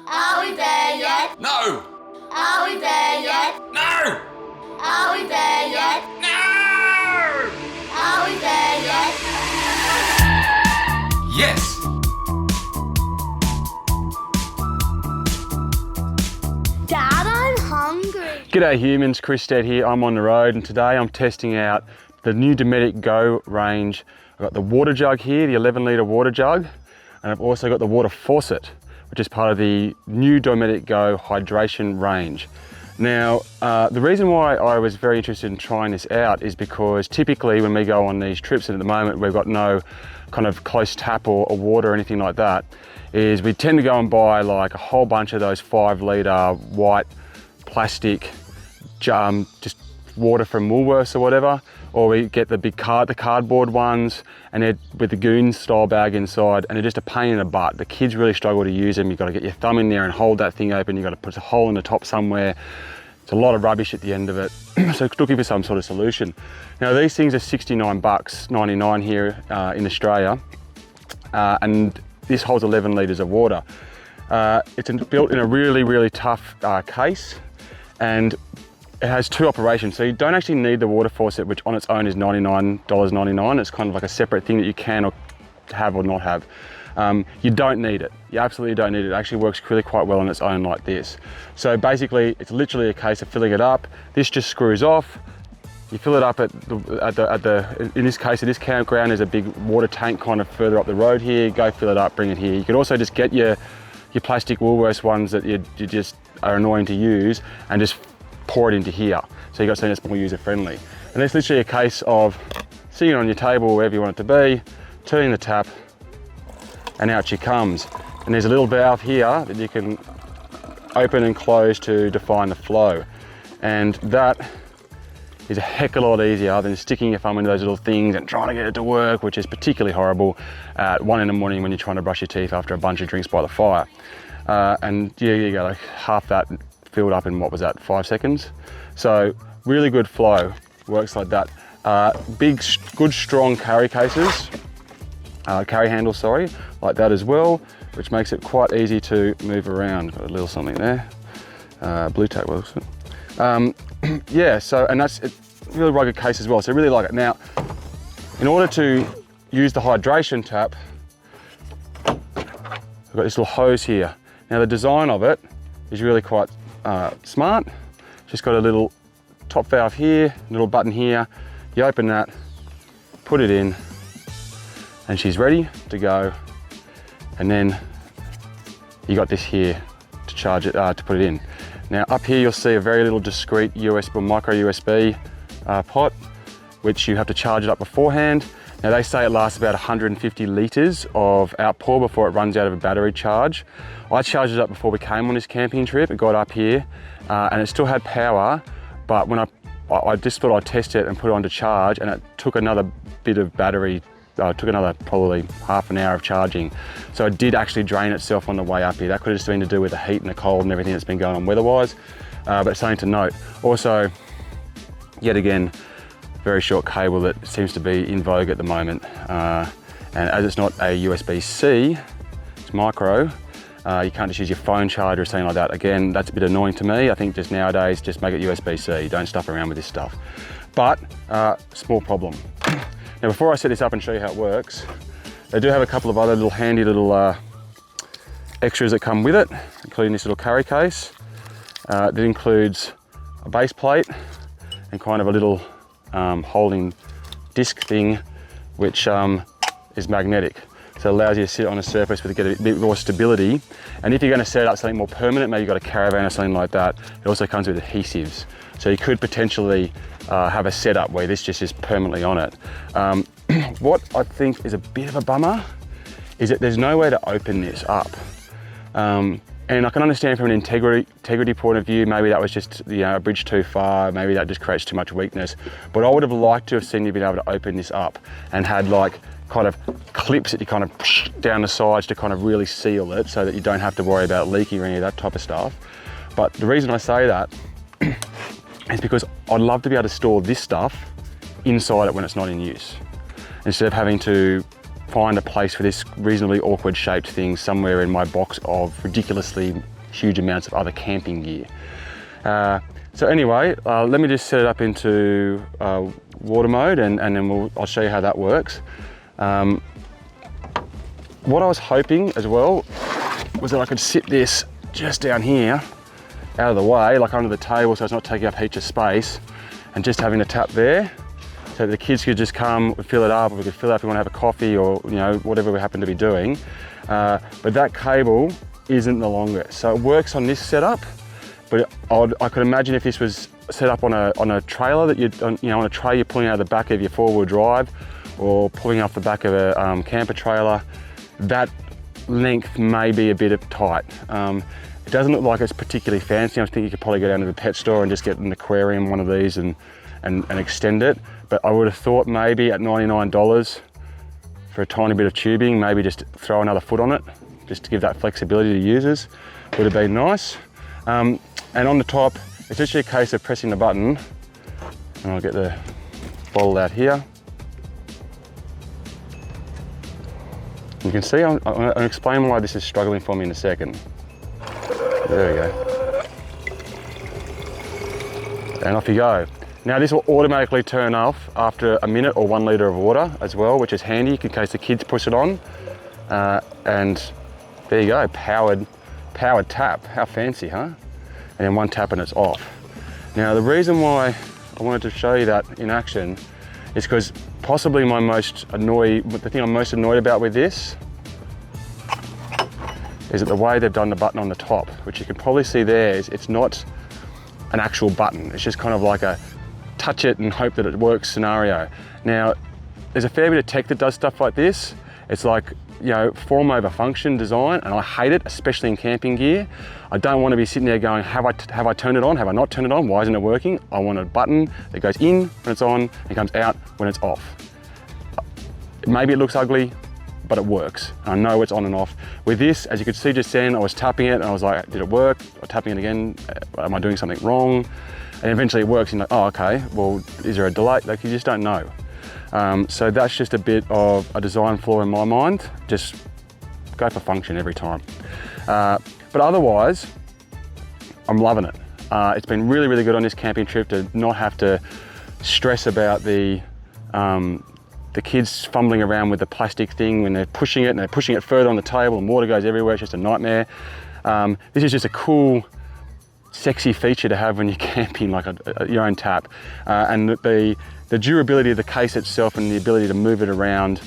Are we there yet? No! Are we there yet? No! Are we there yet? No! Are we there yet? Yes! Dad, I'm hungry. G'day humans, Chris Stead here. I'm on the road and today I'm testing out the new Dometic Go range. I've got the water jug here, the 11 litre water jug, and I've also got the water faucet, which is part of the new Dometic Go Hydration range. Now, the reason why I was very interested in trying this out is because typically when we go on these trips, and at the moment we've got no kind of close tap or water or anything like that, is we tend to go and buy like a whole bunch of those 5 litre white plastic just water from Woolworths or whatever, or we get the cardboard ones, and they're with the goon style bag inside, and they're just a pain in the butt. The kids really struggle to use them. You've got to get your thumb in there and hold that thing open. You've got to put a hole in the top somewhere. It's a lot of rubbish at the end of it. So looking for some sort of solution. Now these things are $69.99 here in Australia, and this holds 11 litres of water. It's built in a really tough case, and it has 2 operations. So you don't actually need the water faucet, which on its own is $99.99. It's kind of like a separate thing that you can or have or not have. You don't need it. You absolutely don't need it. It actually works really quite well on its own like this. So basically, it's literally a case of filling it up. This just screws off. You fill it up in this case, at this campground, there's a big water tank kind of further up the road here. Go fill it up, bring it here. You could also just get your plastic Woolworths ones that you just are annoying to use and just pour it into here. So you've got something that's more user friendly. And it's literally a case of sitting on your table, wherever you want it to be, turning the tap, and out she comes. And there's a little valve here that you can open and close to define the flow. And that is a heck of a lot easier than sticking your thumb into those little things and trying to get it to work, which is particularly horrible at 1 in the morning when you're trying to brush your teeth after a bunch of drinks by the fire. And yeah, you got like half that filled up in, what was that, 5 seconds? So really good flow, works like that. Big, good, strong carry cases, carry handles, sorry, like that as well, which makes it quite easy to move around. Got a little something there. Blue tack works. Yeah, so, and that's a really rugged case as well, so I really like it. Now, in order to use the hydration tap, I've got this little hose here. Now the design of it is really quite smart. Just got a little top valve here, a little button here. You open that, put it in, and she's ready to go. And then you got this here to charge it, to put it in. Now up here you'll see a very little discreet USB or micro USB pot, which you have to charge it up beforehand. Now they say it lasts about 150 litres of outpour before it runs out of a battery charge. I charged it up before we came on this camping trip. It got up here and it still had power, but when I just thought I'd test it and put it on to charge, and it took another bit of battery, took another probably half an hour of charging. So it did actually drain itself on the way up here. That could have just been to do with the heat and the cold and everything that's been going on weather-wise, but it's something to note. Also, yet again, very short cable that seems to be in vogue at the moment. And as it's not a USB-C, it's micro, you can't just use your phone charger or something like that. Again, that's a bit annoying to me. I think just nowadays, just make it USB-C. Don't stuff around with this stuff. But, small problem. Now, before I set this up and show you how it works, they do have a couple of other little handy little extras that come with it, including this little carry case. That includes a base plate and kind of a little holding disc thing, which is magnetic. So it allows you to sit on a surface with get a bit more stability. And if you're going to set up something more permanent, maybe you've got a caravan or something like that, it also comes with adhesives. So you could potentially have a setup where this just is permanently on it. What I think is a bit of a bummer is that there's no way to open this up. And I can understand from an integrity point of view, maybe that was just a bridge too far, maybe that just creates too much weakness. But I would have liked to have seen you being able to open this up and had like kind of clips that you kind of push down the sides to kind of really seal it so that you don't have to worry about leaking or any of that type of stuff. But the reason I say that is because I'd love to be able to store this stuff inside it when it's not in use, instead of having to find a place for this reasonably awkward shaped thing somewhere in my box of ridiculously huge amounts of other camping gear. So anyway, let me just set it up into water mode, and then I'll show you how that works. What I was hoping as well was that I could sit this just down here, out of the way, like under the table, so it's not taking up heaps of space, and just having a tap there, so the kids could just come, fill it up, or we could fill it up if we want to have a coffee, or whatever we happen to be doing. But that cable isn't the longest, so it works on this setup. But I could imagine if this was set up on a trailer that on a tray you're pulling out of the back of your four-wheel drive, or pulling off the back of a camper trailer, that length may be a bit tight. It doesn't look like it's particularly fancy. I think you could probably go down to the pet store and just get an aquarium, one of these, and extend it. But I would have thought maybe at $99 for a tiny bit of tubing, maybe just throw another foot on it, just to give that flexibility to users, would have been nice. And on the top, it's literally a case of pressing the button, and I'll get the bottle out here. You can see, I'll explain why this is struggling for me in a second. There we go. And off you go. Now this will automatically turn off after a minute or 1 litre of water as well, which is handy in case the kids push it on. And there you go, powered tap. How fancy, huh? And then 1 tap and it's off. Now the reason why I wanted to show you that in action is because possibly the thing I'm most annoyed about with this is that the way they've done the button on the top, which you can probably see there, is it's not an actual button. It's just kind of like a touch it and hope that it works scenario. Now, there's a fair bit of tech that does stuff like this. It's like, form over function design, and I hate it, especially in camping gear. I don't want to be sitting there going, have I turned it on? Have I not turned it on? Why isn't it working? I want a button that goes in when it's on and comes out when it's off. Maybe it looks ugly, but it works. I know it's on and off. With this, as you could see just then, I was tapping it and I was like, did it work? I'm tapping it again, am I doing something wrong? And eventually it works, and you're like, oh, okay, well, is there a delay? Like, you just don't know. So that's just a bit of a design flaw in my mind. Just go for function every time. But otherwise, I'm loving it. It's been really, really good on this camping trip to not have to stress about the kids fumbling around with the plastic thing when they're pushing it, and they're pushing it further on the table and water goes everywhere. It's just a nightmare. This is just a cool, sexy feature to have when you're camping, like your own tap. And the durability of the case itself and the ability to move it around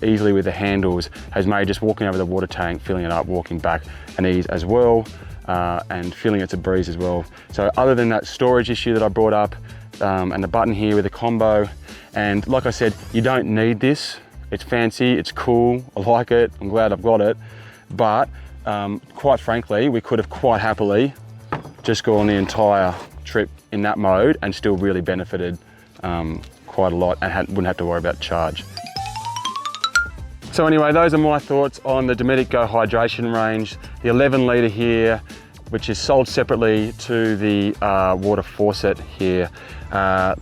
easily with the handles has made just walking over the water tank, filling it up, walking back an ease as well, and feeling it's a breeze as well. So other than that storage issue that I brought up, and the button here with the combo, and like I said, you don't need this. It's fancy, it's cool, I like it, I'm glad I've got it, but quite frankly, we could have quite happily just gone the entire trip in that mode and still really benefited quite a lot, and wouldn't have to worry about charge. So anyway, those are my thoughts on the Dometic Go Hydration range, the 11 litre here, which is sold separately to the water faucet here. I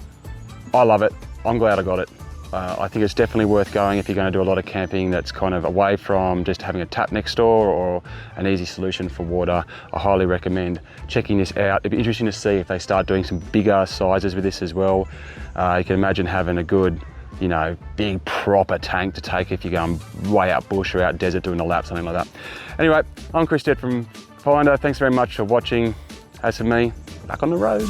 love it, I'm glad I got it. I think it's definitely worth going if you're going to do a lot of camping that's kind of away from just having a tap next door or an easy solution for water. I highly recommend checking this out. It'd be interesting to see if they start doing some bigger sizes with this as well. You can imagine having a good, big proper tank to take if you're going way out bush or out desert doing a lap, something like that. Anyway, I'm Chris Stead from Finder. Thanks very much for watching. As for me, back on the road.